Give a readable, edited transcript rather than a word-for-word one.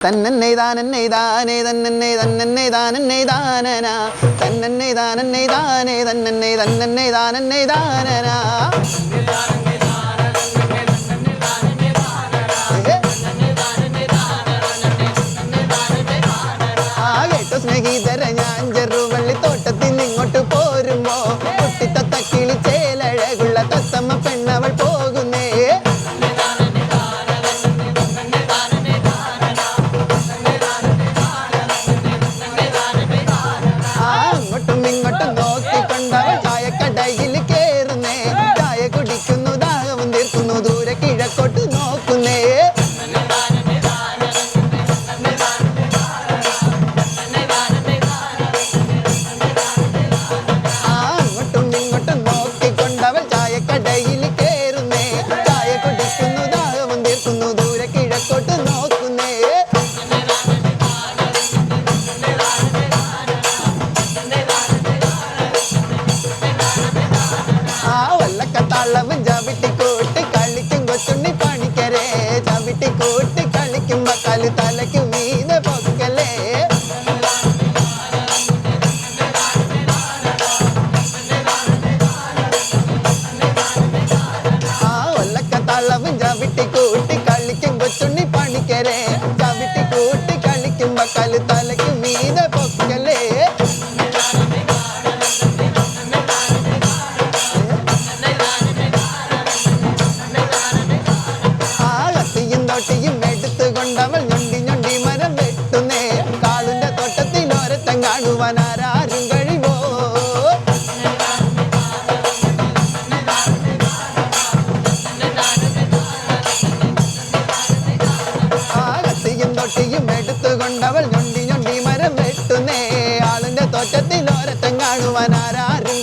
തന്നന്നെ താനന്നെ താനേ തന്നന്നെ തന്നന്നെ താനന്നെ താനനാ തന്നന്നെ താനന്നെ താനേ തന്നന്നെ തന്നന്നെ താനന്നെ താനനാ കേട്ടോ സ്നേഹിതര ഞാൻ ചെറുവള്ളിത്തോട്ടത്തിൽ നിങ്ങോട്ട് പോരുമ്പോ കുട്ടിത്തത്ത കിളിച്ചേലഴകുള്ള തത്തമ്മ പെണ്ണവൾ പോകുന്നേ അങ്ങോട്ടും ഇങ്ങോട്ടും നോക്കിക്കൊണ്ടവൾ ചായക്കടയിൽ കേറുന്നേ ചായ കുടിക്കുന്നു ദാഹവും തീർക്കുന്നു ദൂരെ കിഴക്കോട്ട് നോക്കുന്നേ അങ്ങോട്ടും ഇങ്ങോട്ടും നോക്കിക്കൊണ്ടവൾ ചായക്കടയിൽ കേറുന്നേ ചായ കുടിക്കുന്നു ദാഹവും തീർക്കുന്നു ദൂരെ കിഴക്കോട്ട് നോക്കുന്നേ വല്ലക്കത്താളവും ചവിട്ടിക്കൂട്ടി കളിക്കും കൊച്ചുണ്ണി പണിക്കരേ ചവിട്ടിക്കൂട്ടി കളിക്കുമ്പോ കലു തലയ്ക്കു മീതെ പൊക്കലേ വല്ലക്കത്താളവും ചവിട്ടിക്കൂട്ടി കളിക്കും കൊച്ചുണ്ണി പണിക്കരേ ചവിട്ടിക്കൂട്ടി കളിക്കുമ്പോ കലു തലയ്ക്കു മീതെ പൊക്കലേ ൊട്ടിയും എടുത്തുകൊണ്ടവൾ ഞൊണ്ടി ഞൊണ്ടി മരം വെട്ടുന്നേ കാളിന്റെ തോട്ടത്തിൽ ഓരത്തം കാണുവാൻ ആരാരും കഴിവോ കത്തിയും തൊട്ടിയും എടുത്തുകൊണ്ടവൾ ഞൊണ്ടി ഞൊണ്ടി മരം വെട്ടുന്നേ ആളിന്റെ തോട്ടത്തിൽ ഓരത്തം കാണുവാൻ ആരാരും